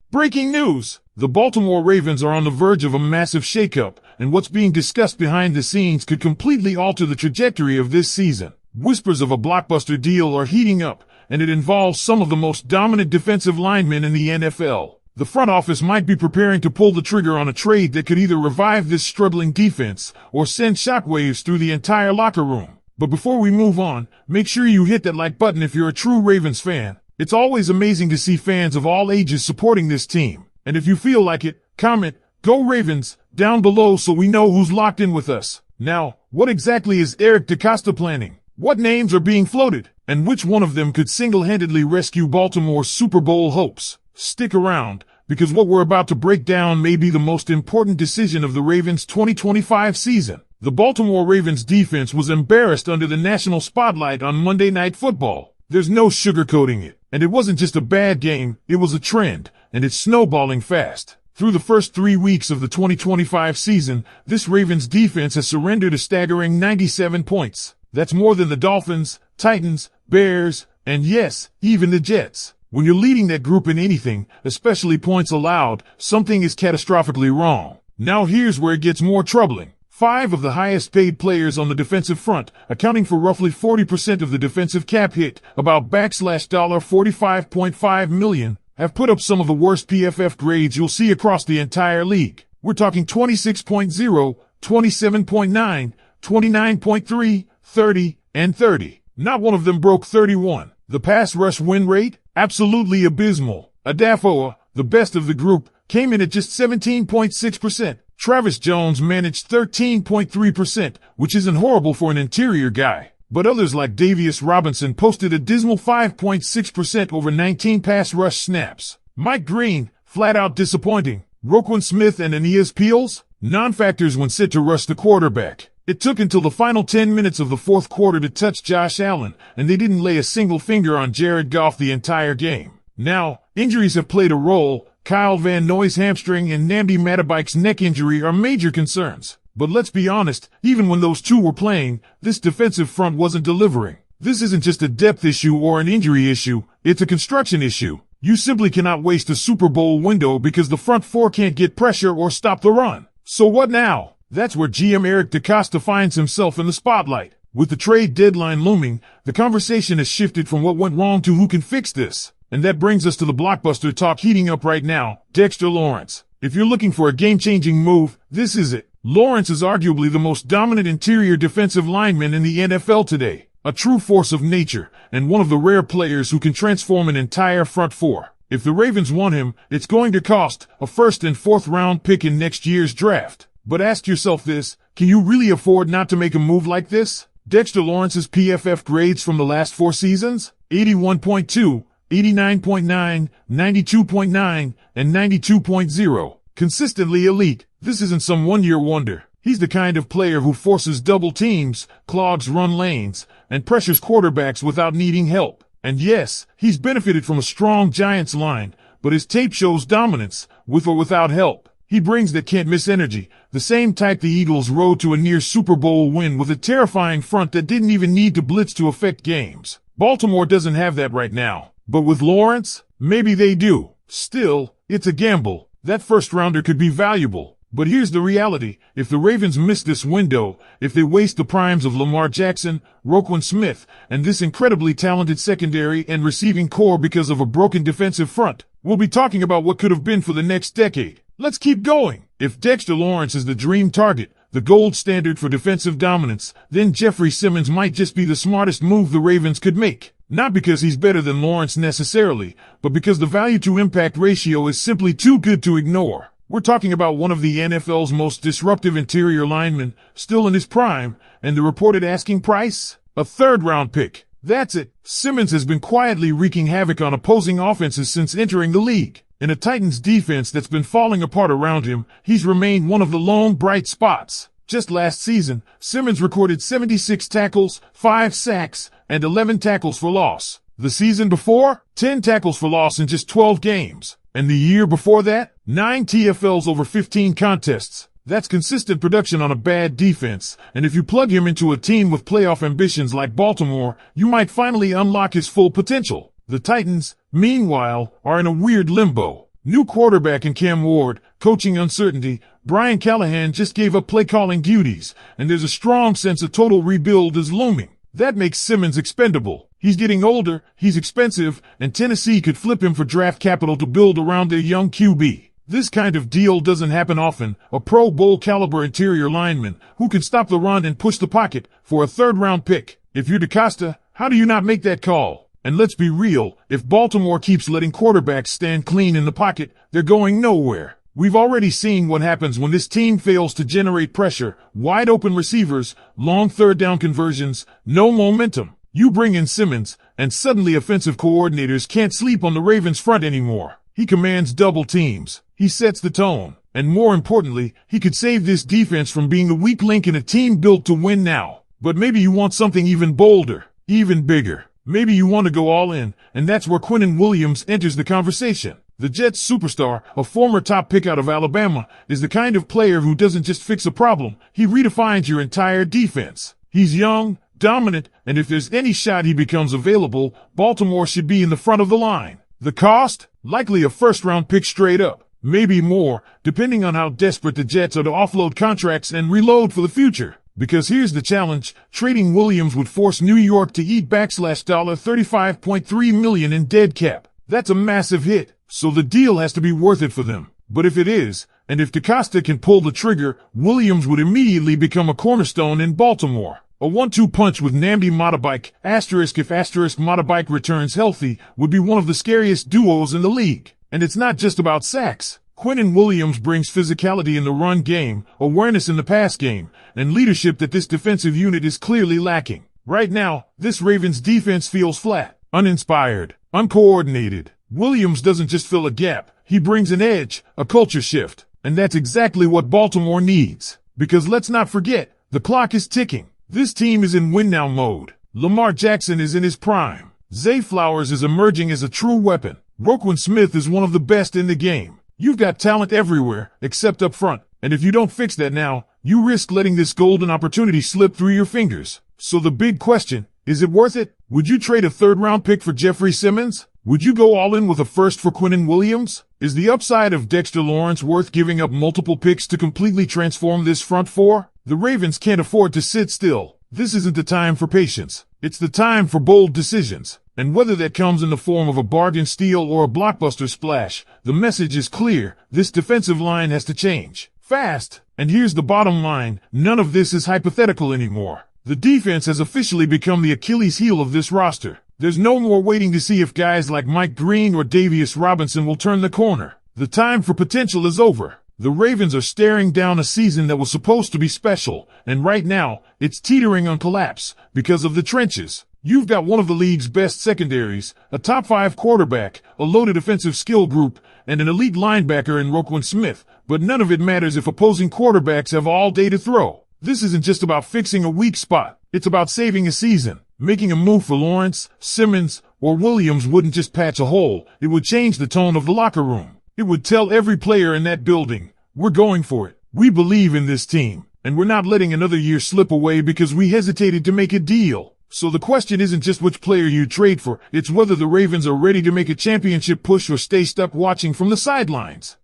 Breaking news! The Baltimore Ravens are on the verge of a massive shakeup, and what's being discussed behind the scenes could completely alter the trajectory of this season. Whispers of a blockbuster deal are heating up, and it involves some of the most dominant defensive linemen in the NFL. The front office might be preparing to pull the trigger on a trade that could either revive this struggling defense or send shockwaves through the entire locker room. But before we move on, make sure you hit that like button if you're a true Ravens fan. It's always amazing to see fans of all ages supporting this team. And if you feel like it, comment, "Go Ravens," down below so we know who's locked in with us. Now, what exactly is Eric DeCosta planning? What names are being floated? And which one of them could single-handedly rescue Baltimore's Super Bowl hopes? Stick around, because what we're about to break down may be the most important decision of the Ravens' 2025 season. The Baltimore Ravens defense was embarrassed under the national spotlight on Monday Night Football. There's no sugarcoating it. And it wasn't just a bad game, it was a trend, and it's snowballing fast. Through the first 3 weeks of the 2025 season, this Ravens defense has surrendered a staggering 97 points. That's more than the Dolphins, Titans, Bears, and yes, even the Jets. When you're leading that group in anything, especially points allowed, something is catastrophically wrong. Now here's where it gets more troubling. 5 of the highest paid players on the defensive front, accounting for roughly 40% of the defensive cap hit, about $45.5 million, have put up some of the worst PFF grades you'll see across the entire league. We're talking 26.0, 27.9, 29.3, 30, and 30. Not one of them broke 31. The pass rush win rate? Absolutely abysmal. Adafoa, the best of the group, came in at just 17.6%. Travis Jones managed 13.3%, which isn't horrible for an interior guy. But others like Davius Robinson posted a dismal 5.6% over 19 pass rush snaps. Mike Green, flat out disappointing. Roquan Smith and Aeneas Peels, non-factors when set to rush the quarterback. It took until the final 10 minutes of the fourth quarter to touch Josh Allen, and they didn't lay a single finger on Jared Goff the entire game. Now, injuries have played a role. Kyle Van Noy's hamstring and Nnamdi Matabike's neck injury are major concerns. But let's be honest, even when those two were playing, this defensive front wasn't delivering. This isn't just a depth issue or an injury issue, it's a construction issue. You simply cannot waste a Super Bowl window because the front four can't get pressure or stop the run. So what now? That's where GM Eric DeCosta finds himself in the spotlight. With the trade deadline looming, the conversation has shifted from what went wrong to who can fix this. And that brings us to the blockbuster talk heating up right now, Dexter Lawrence. If you're looking for a game-changing move, this is it. Lawrence is arguably the most dominant interior defensive lineman in the NFL today. A true force of nature, and one of the rare players who can transform an entire front four. If the Ravens want him, it's going to cost a first and fourth round pick in next year's draft. But ask yourself this, can you really afford not to make a move like this? Dexter Lawrence's PFF grades from the last 4 seasons? 81.2. 89.9, 92.9, and 92.0. Consistently elite. This isn't some one-year wonder. He's the kind of player who forces double teams, clogs run lanes, and pressures quarterbacks without needing help. And yes, he's benefited from a strong Giants line, but his tape shows dominance, with or without help. He brings that can't-miss energy, the same type the Eagles rode to a near Super Bowl win with a terrifying front that didn't even need to blitz to affect games. Baltimore doesn't have that right now. But with Lawrence, maybe they do. Still, it's a gamble. That first-rounder could be valuable. But here's the reality. If the Ravens miss this window, if they waste the primes of Lamar Jackson, Roquan Smith, and this incredibly talented secondary and receiving core because of a broken defensive front, we'll be talking about what could have been for the next decade. Let's keep going. If Dexter Lawrence is the dream target, the gold standard for defensive dominance, then Jeffrey Simmons might just be the smartest move the Ravens could make. Not because he's better than Lawrence necessarily, but because the value-to-impact ratio is simply too good to ignore. We're talking about one of the NFL's most disruptive interior linemen, still in his prime, and the reported asking price? A third-round pick. That's it. Simmons has been quietly wreaking havoc on opposing offenses since entering the league. In a Titans defense that's been falling apart around him, he's remained one of the lone bright spots. Just last season, Simmons recorded 76 tackles, 5 sacks, and 11 tackles for loss. The season before, 10 tackles for loss in just 12 games. And the year before that, 9 TFLs over 15 contests. That's consistent production on a bad defense, and if you plug him into a team with playoff ambitions like Baltimore, you might finally unlock his full potential. The Titans, meanwhile, are in a weird limbo. New quarterback in Cam Ward, coaching uncertainty, Brian Callahan just gave up play-calling duties, and there's a strong sense a total rebuild is looming. That makes Simmons expendable. He's getting older, he's expensive, and Tennessee could flip him for draft capital to build around their young QB. This kind of deal doesn't happen often. A Pro Bowl caliber interior lineman who can stop the run and push the pocket for a third-round pick. If you're DeCosta, how do you not make that call? And let's be real, if Baltimore keeps letting quarterbacks stand clean in the pocket, they're going nowhere. We've already seen what happens when this team fails to generate pressure, wide open receivers, long third down conversions, no momentum. You bring in Simmons, and suddenly offensive coordinators can't sleep on the Ravens front anymore. He commands double teams. He sets the tone. And more importantly, he could save this defense from being the weak link in a team built to win now. But maybe you want something even bolder, even bigger. Maybe you want to go all in, and that's where Quinnen Williams enters the conversation. The Jets superstar, a former top pick out of Alabama, is the kind of player who doesn't just fix a problem, he redefines your entire defense. He's young, dominant, and if there's any shot he becomes available, Baltimore should be in the front of the line. The cost? Likely a first-round pick straight up. Maybe more, depending on how desperate the Jets are to offload contracts and reload for the future. Because here's the challenge, trading Williams would force New York to eat $35.3 million in dead cap. That's a massive hit, so the deal has to be worth it for them. But if it is, and if DeCosta can pull the trigger, Williams would immediately become a cornerstone in Baltimore. A 1-2 punch with Nnamdi Matabike, if Matabike returns healthy, would be one of the scariest duos in the league. And it's not just about sacks. Quinnen Williams brings physicality in the run game, awareness in the pass game, and leadership that this defensive unit is clearly lacking. Right now, this Ravens defense feels flat, uninspired, uncoordinated. Williams doesn't just fill a gap, he brings an edge, a culture shift. And that's exactly what Baltimore needs. Because let's not forget, the clock is ticking. This team is in win-now mode. Lamar Jackson is in his prime. Zay Flowers is emerging as a true weapon. Roquan Smith is one of the best in the game. You've got talent everywhere, except up front. And if you don't fix that now, you risk letting this golden opportunity slip through your fingers. So the big question, is it worth it? Would you trade a third-round pick for Jeffrey Simmons? Would you go all in with a first for Quinnen Williams? Is the upside of Dexter Lawrence worth giving up multiple picks to completely transform this front four? The Ravens can't afford to sit still. This isn't the time for patience. It's the time for bold decisions. And whether that comes in the form of a bargain steal or a blockbuster splash, the message is clear. This defensive line has to change. Fast. And here's the bottom line. None of this is hypothetical anymore. The defense has officially become the Achilles heel of this roster. There's no more waiting to see if guys like Mike Green or Davius Robinson will turn the corner. The time for potential is over. The Ravens are staring down a season that was supposed to be special, and right now, it's teetering on collapse because of the trenches. You've got one of the league's best secondaries, a top 5 quarterback, a loaded offensive skill group, and an elite linebacker in Roquan Smith, but none of it matters if opposing quarterbacks have all day to throw. This isn't just about fixing a weak spot. It's about saving a season. Making a move for Lawrence, Simmons, or Williams wouldn't just patch a hole. It would change the tone of the locker room. It would tell every player in that building, we're going for it. We believe in this team, and we're not letting another year slip away because we hesitated to make a deal. So the question isn't just which player you trade for, it's whether the Ravens are ready to make a championship push or stay stuck watching from the sidelines.